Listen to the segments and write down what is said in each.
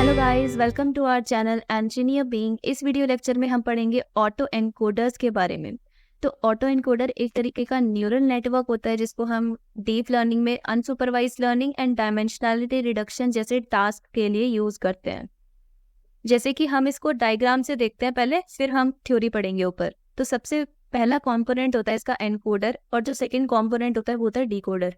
Hello guys, welcome to our channel engineer being. इस video lecture में हम पढ़ेंगे ऑटो एनकोडर्स के बारे में। तो ऑटो एनकोडर एक तरीके का न्यूरल नेटवर्क होता है जिसको हम डीप लर्निंग में unsupervised learning and dimensionality reduction जैसे टास्क के लिए यूज करते हैं। जैसे कि हम इसको डायग्राम से देखते हैं पहले, फिर हम थ्योरी पढ़ेंगे ऊपर। तो सबसे पहला कॉम्पोनेंट होता है इसका एनकोडर, और जो सेकेंड कॉम्पोनेंट होता है वो होता है डिकोडर।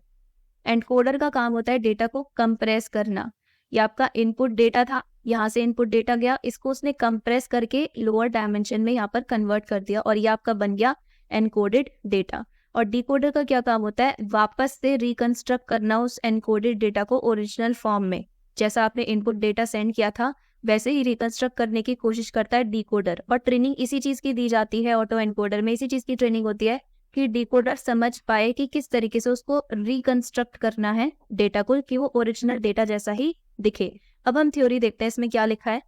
एनकोडर का काम होता है डेटा को कंप्रेस करना। ये आपका इनपुट डेटा था, यहाँ से इनपुट डेटा गया, इसको उसने कंप्रेस करके लोअर डायमेंशन में यहाँ पर कन्वर्ट कर दिया और ये आपका बन गया एनकोडेड डेटा। और डिकोडर का क्या काम होता है, वापस से रिकंस्ट्रक्ट करना उस एनकोडेड डेटा को ओरिजिनल फॉर्म में। जैसा आपने इनपुट डेटा सेंड किया था वैसे ही रिकंस्ट्रक्ट करने की कोशिश करता है डिकोडर। और ट्रेनिंग इसी चीज की दी जाती है, ऑटो एनकोडर में इसी चीज की ट्रेनिंग होती है कि डिकोडर समझ पाए कि किस तरीके से उसको रिकंस्ट्रक्ट करना है डेटा को, कि वो ओरिजिनल डेटा जैसा ही दिखे। अब हम थ्योरी देखते हैं इसमें क्या लिखा है।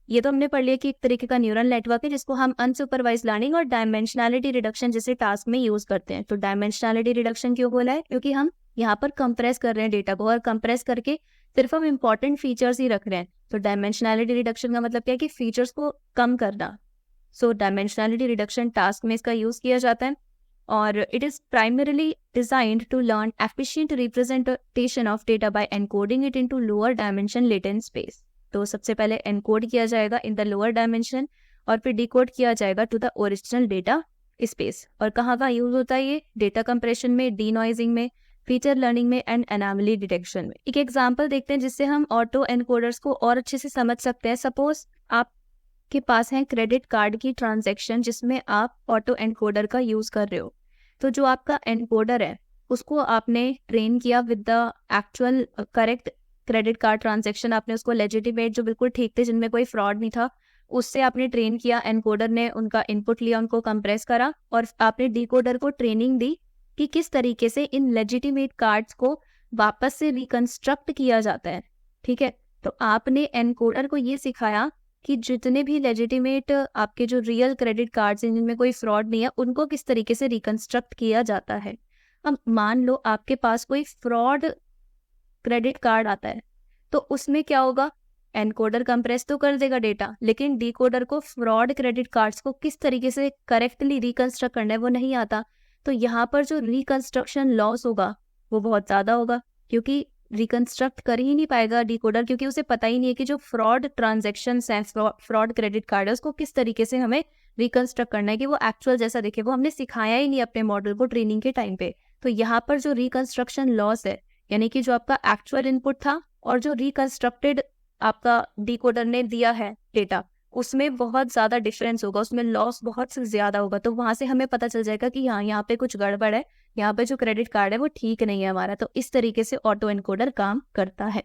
ये तो हमने पढ़ लिया कि एक तरीके का न्यूरल नेटवर्क है जिसको हम अनसुपरवाइज्ड लर्निंग और डायमेंशनलिटी रिडक्शन जैसे टास्क में यूज करते हैं। तो डायमेंशनलिटी रिडक्शन क्यों बोला है, क्योंकि हम यहाँ पर कंप्रेस कर रहे हैं डेटा को, और कंप्रेस करके सिर्फ हम इंपॉर्टेंट फीचर्स ही रख रहे हैं। तो डायमेंशनलिटी रिडक्शन का मतलब क्या है कि फीचर्स को कम करना। सो डायमेंशनलिटी रिडक्शन टास्क में इसका यूज किया जाता है, और it is primarily designed to learn efficient representation of data by encoding it into lower dimension latent space. तो सबसे पहले एनकोड किया जाएगा इन द लोअर डायमेंशन और फिर डिकोड किया जाएगा to the original data space. और कहाँ का यूज होता है ये, डेटा कंप्रेशन में, डीनॉइजिंग में, फीचर लर्निंग में एंड एनोमली डिटेक्शन में। एक एग्जांपल देखते हैं जिससे हम ऑटो एनकोडर्स को और अच्छे से समझ सकते हैं। सपोज आपके पास है क्रेडिट कार्ड की ट्रांजैक्शन जिसमें आप ऑटो एनकोडर का यूज कर रहे हो। तो जो आपका एनकोडर है उसको आपने ट्रेन किया with the actual correct credit card transaction. आपने उसको लेजिटिमेट जो बिल्कुल ठीक थे, जिनमें कोई फ्रॉड नहीं था, उससे आपने ट्रेन किया। एनकोडर ने उनका इनपुट लिया, उनको कंप्रेस करा, और आपने डिकोडर को ट्रेनिंग दी कि किस तरीके से इन लेजिटिमेट कार्ड्स को वापस से रिकंस्ट्रक्ट किया जाता है। ठीक है, तो आपने एनकोडर को ये सिखाया कि जितने भी लेजिटिमेट आपके जो रियल क्रेडिट कार्ड्स हैं जिनमें कोई फ्रॉड नहीं है, उनको किस तरीके से रिकंस्ट्रक्ट किया जाता है। अब मान लो आपके पास कोई फ्रॉड क्रेडिट कार्ड आता है, तो उसमें क्या होगा, एनकोडर कंप्रेस तो कर देगा डेटा, लेकिन डिकोडर को फ्रॉड क्रेडिट कार्ड्स को किस तरीके से करेक्टली रिकंस्ट्रक्ट करना है वो नहीं आता। तो यहाँ पर जो रिकंस्ट्रक्शन लॉस होगा वो बहुत ज्यादा होगा, क्योंकि रिकंस्ट्रक्ट कर ही नहीं पाएगा डिकोडर, क्योंकि उसे पता ही नहीं है कि जो फ्रॉड ट्रांजैक्शंस हैं, फ्रॉड क्रेडिट कार्ड है, उसको किस तरीके से हमें रिकंस्ट्रक्ट करना है कि वो एक्चुअल जैसा दिखे। वो हमने सिखाया ही नहीं अपने मॉडल को ट्रेनिंग के टाइम पे। तो यहाँ पर जो रिकंस्ट्रक्शन लॉस है, यानी कि जो आपका एक्चुअल इनपुट था और जो रिकंस्ट्रक्टेड आपका डिकोडर ने दिया है डेटा, उसमें बहुत ज्यादा डिफरेंस होगा, उसमें लॉस बहुत से ज्यादा होगा। तो वहां से हमें पता चल जाएगा कि हाँ, यहाँ पे कुछ गड़बड़ है, यहाँ पे जो क्रेडिट कार्ड है वो ठीक नहीं है हमारा। तो इस तरीके से ऑटो एनकोडर काम करता है।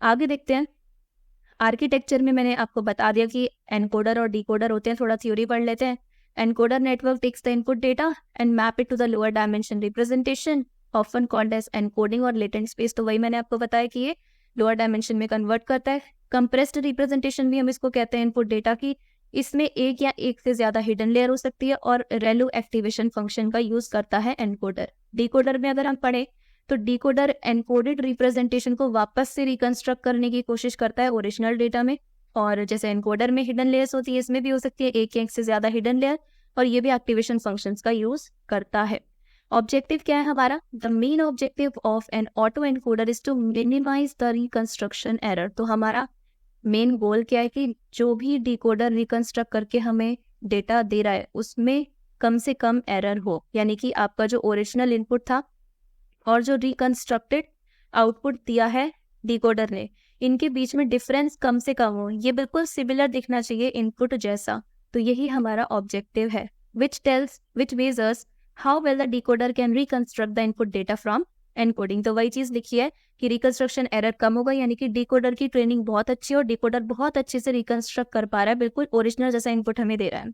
आगे देखते हैं। आर्किटेक्चर में मैंने आपको बता दिया कि एनकोडर और डिकोडर होते हैं, थोड़ा थ्योरी पढ़ लेते हैं। Encoder network takes the input data and map it to the lower dimension representation, often called as encoding और लेटेंट स्पेस। तो वही मैंने आपको बताया कि ये लोअर डायमेंशन में कन्वर्ट करता है। कंप्रेस्ड रिप्रेजेंटेशन भी हम इसको कहते हैं इनपुट डेटा की। इसमें एक या एक से ज्यादा हिडन लेयर हो सकती है, और रेलो एक्टिवेशन फंक्शन का यूज करता है एनकोडर। डिकोडर में अगर हम पढ़े तो डिकोडर एनकोडेड रिप्रेजेंटेशन को वापस से रिकंस्ट्रक्ट करने की कोशिश करता है ओरिजिनल डेटा में। और जैसे एनकोडर में हिडन लेयर्स होती है, इसमें भी हो सकती है एक या एक से ज्यादा हिडन लेयर, और ये भी एक्टिवेशन फंक्शंस का यूज करता है। ऑब्जेक्टिव क्या है हमारा, the main objective of an auto encoder is to minimize the reconstruction error. तो हमारा मेन गोल क्या है कि जो भी डिकोडर रिकंस्ट्रक्ट करके हमें डेटा दे रहा है उसमें कम से कम एरर हो, यानी कि आपका जो ओरिजिनल इनपुट था और जो रिकंस्ट्रक्टेड आउटपुट दिया है डिकोडर ने, इनके बीच में डिफरेंस कम से कम हो, ये बिल्कुल सिमिलर दिखना चाहिए इनपुट जैसा। तो यही हमारा ऑब्जेक्टिव है, which measures how well the decoder can reconstruct the input data from encoding. तो वही चीज लिखी है कि रिकंस्ट्रक्शन एरर कम होगा, यानी कि डिकोडर की ट्रेनिंग बहुत अच्छी है और डिकोडर बहुत अच्छे से रिकंस्ट्रक्ट कर पा रहा है, बिल्कुल ओरिजिनल जैसा इनपुट हमें दे रहा है।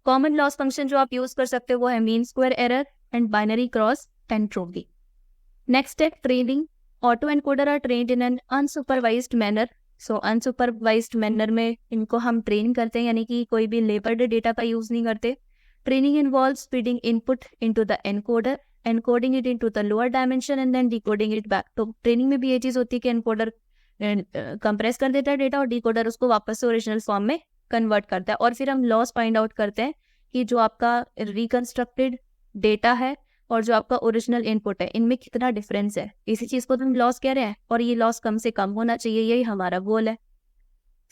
कॉमन लॉस फंक्शन जो आप यूज कर सकते हो वो है mean square error and binary cross entropy. Next है training. Auto encoder are trained in an unsupervised manner. So unsupervised manner में इनको हम ट्रेन करते हैं, यानी कि कोई भी लेबल्ड डेटा का यूज नहीं करते। Training involves feeding input into the encoder, encoding it into the lower dimension and then decoding it back. तो ट्रेनिंग में भी ये चीज होती है कि एनकोडर कंप्रेस कर देता है डेटा और डिकोडर उसको वापस से ओरिजिनल फॉर्म में कन्वर्ट करता है। और फिर हम लॉस फाइंड आउट करते हैं कि जो आपका रिकंस्ट्रक्टेड डेटा है और जो आपका ओरिजिनल इनपुट है इनमें कितना डिफरेंस है। इसी चीज को तो हम लॉस कह रहे हैं और ये लॉस कम से कम होना चाहिए, यही हमारा गोल है।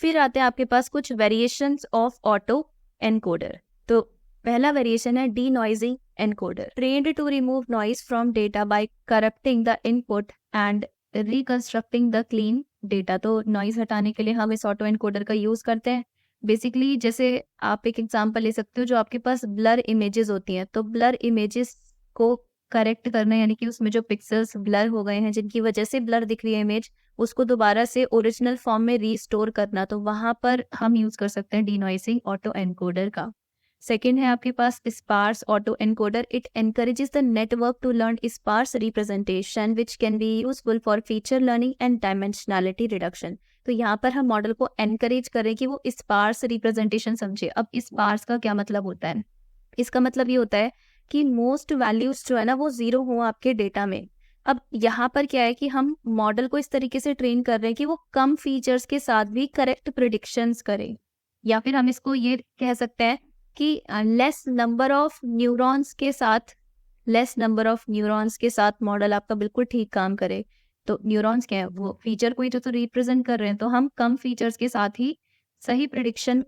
फिर आते हैं आपके पास कुछ वेरिएशंस ऑफ ऑटो एनकोडर। तो पहला वेरिएशन है denoising encoder, trained to remove noise from data by corrupting the input and reconstructing the clean data. तो नॉइज हटाने के लिए हम इस ऑटो एनकोडर का यूज करते हैं। बेसिकली जैसे आप एक एग्जांपल ले सकते हो, जो आपके पास ब्लर इमेजेस होती हैं, तो ब्लर इमेजेस को करेक्ट करना, यानी कि उसमें जो पिक्सेल्स ब्लर हो गए हैं जिनकी वजह से ब्लर दिख रही है इमेज, उसको दोबारा से ओरिजिनल फॉर्म में रीस्टोर करना, तो वहां पर हम यूज कर सकते हैं डीनॉइसिंग ऑटो एनकोडर का। सेकेंड है आपके पास sparse auto encoder. It encourages the network to learn sparse representation which can be useful for feature learning and dimensionality reduction. तो यहाँ पर हम मॉडल को एनकरेज करें कि वो स्पार्स रिप्रेजेंटेशन समझे। अब स्पार्स का क्या मतलब होता है? इसका मतलब ये होता है कि मोस्ट वैल्यूज जो है ना वो 0 हो आपके डेटा में। अब यहाँ पर क्या है कि हम मॉडल को इस तरीके से ट्रेन कर रहे हैं कि वो कम फीचर्स के साथ भी करेक्ट प्रिडिक्शंस करे, या फिर हम इसको ये कह सकते हैं कि लेस नंबर ऑफ न्यूरॉन्स के साथ मॉडल आपका बिल्कुल ठीक काम करे। तो न्यूरॉन्स क्या है? वो फीचर को ही तो रिप्रेजेंट कर रहे हैं, तो हम कम फीचर्स के साथ ही सही प्रिडिक्शन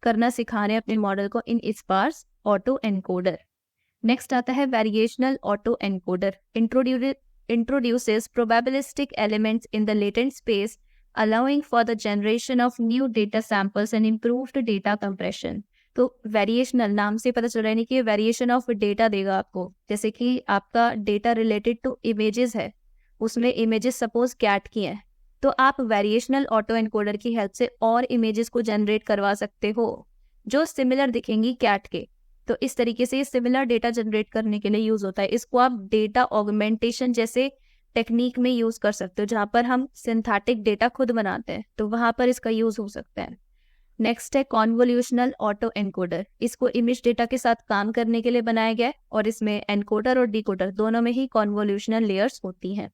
करना सिखा रहे हैं अपने मॉडल को इन स्पार्स ऑटो एनकोडर। नेक्स्ट आता है variational auto encoder. introduces probabilistic elements in the latent space, allowing for the generation of new data samples and improved data compression। तो वेरिएशनल नाम से पता चल रहा है कि वेरिएशन ऑफ डेटा देगा आपको। जैसे कि आपका डेटा रिलेटेड टू इमेजेस है, उसमें इमेजेस सपोज कैट की हैं, तो आप वेरिएशनल ऑटो एनकोडर की हेल्प से और इमेजेस को जनरेट करवा सकते हो जो सिमिलर दिखेंगी कैट के। तो इस तरीके से सिमिलर डेटा जनरेट करने के लिए यूज होता है। इसको आप डेटा ऑगमेंटेशन जैसे टेक्निक में यूज कर सकते हो, जहां पर हम सिंथेटिक डेटा खुद बनाते हैं, तो वहां पर इसका यूज हो सकता है। नेक्स्ट है कॉन्वोल्यूशनल ऑटो एनकोडर। इसको इमेज डेटा के साथ काम करने के लिए बनाया गया है और इसमें एनकोडर और डिकोडर दोनों में ही कॉन्वोल्यूशनल लेयर्स होती हैं।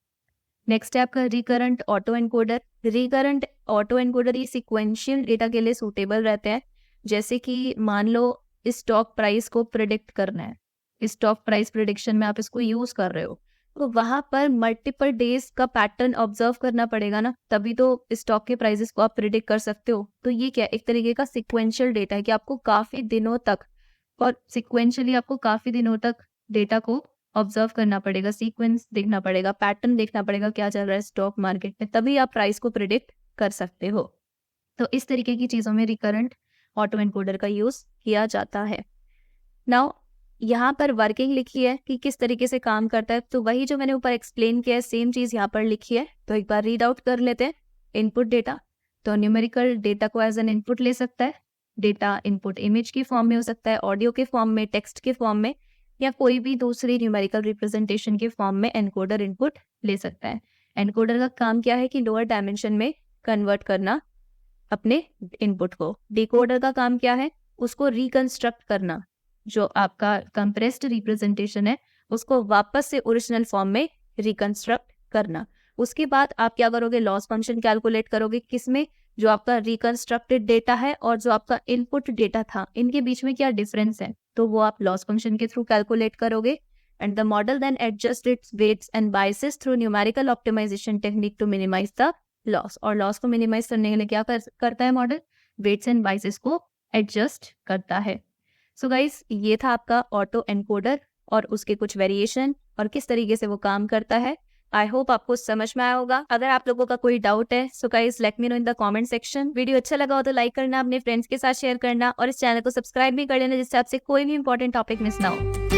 नेक्स्ट है आपका recurrent auto encoder. Recurrent auto encoder ये सिक्वेंशियल डेटा के लिए सूटेबल रहते हैं। जैसे कि मान लो स्टॉक प्राइस को प्रिडिक्ट करना है, स्टॉक प्राइस प्रिडिक्शन में आप इसको यूज कर रहे हो, तो वहां पर मल्टीपल डेज का पैटर्न ऑब्जर्व करना पड़ेगा ना, तभी तो स्टॉक के प्राइसेस को आप प्रिडिक्ट कर सकते हो। तो ये क्या एक तरीके का सिक्वेंशियल डेटा है कि आपको काफी दिनों तक डेटा को ऑब्जर्व करना पड़ेगा, सीक्वेंस देखना पड़ेगा, पैटर्न देखना पड़ेगा क्या चल रहा है स्टॉक मार्केट में, तभी आप प्राइस को प्रिडिक्ट कर सकते हो। तो इस तरीके की चीजों में रिकरेंट ऑटो एनकोडर का यूज किया जाता है। नाउ यहाँ पर वर्किंग लिखी है कि किस तरीके से काम करता है, तो वही जो मैंने ऊपर एक्सप्लेन किया है सेम चीज यहाँ पर लिखी है। तो एक बार रीड आउट कर लेते हैं। इनपुट डेटा, तो न्यूमेरिकल डेटा को एज एन इनपुट ले सकता है। डेटा इनपुट इमेज की फॉर्म में हो सकता है, ऑडियो के फॉर्म में, टेक्स्ट के फॉर्म में, या कोई भी दूसरी न्यूमेरिकल रिप्रेजेंटेशन के फॉर्म में एनकोडर इनपुट ले सकता है। एनकोडर का काम क्या है कि लोअर डायमेंशन में कन्वर्ट करना अपने इनपुट को। डिकोडर का काम क्या है? उसको रिकंस्ट्रक्ट करना, जो आपका कंप्रेस्ड रिप्रेजेंटेशन है उसको वापस से ओरिजिनल फॉर्म में रिकंस्ट्रक्ट करना। उसके बाद आप क्या करोगे? लॉस फंक्शन कैलकुलेट करोगे। किसमें? जो आपका रिकंस्ट्रक्टेड डेटा है और जो आपका इनपुट डेटा था, इनके बीच में क्या डिफरेंस है, तो वो आप लॉस फंक्शन के थ्रू कैलकुलेट करोगे। And the model then adjust its weights and biases through numerical optimization technique to minimize the loss. और लॉस को मिनिमाइज करने के लिए क्या करता है मॉडल? वेट्स एंड बायसेस को एडजस्ट करता है। सो गाइस, ये था आपका ऑटो एनकोडर और उसके कुछ वेरिएशन और किस तरीके से वो काम करता है। आई होप आपको समझ में आया होगा। अगर आप लोगों का कोई डाउट है so guys let me know in the comment section. Video अच्छा लगा हो तो लाइक करना, अपने फ्रेंड्स के साथ शेयर करना और इस चैनल को सब्सक्राइब भी कर लेना, जिससे आपसे कोई भी इंपॉर्टेंट टॉपिक मिस ना हो।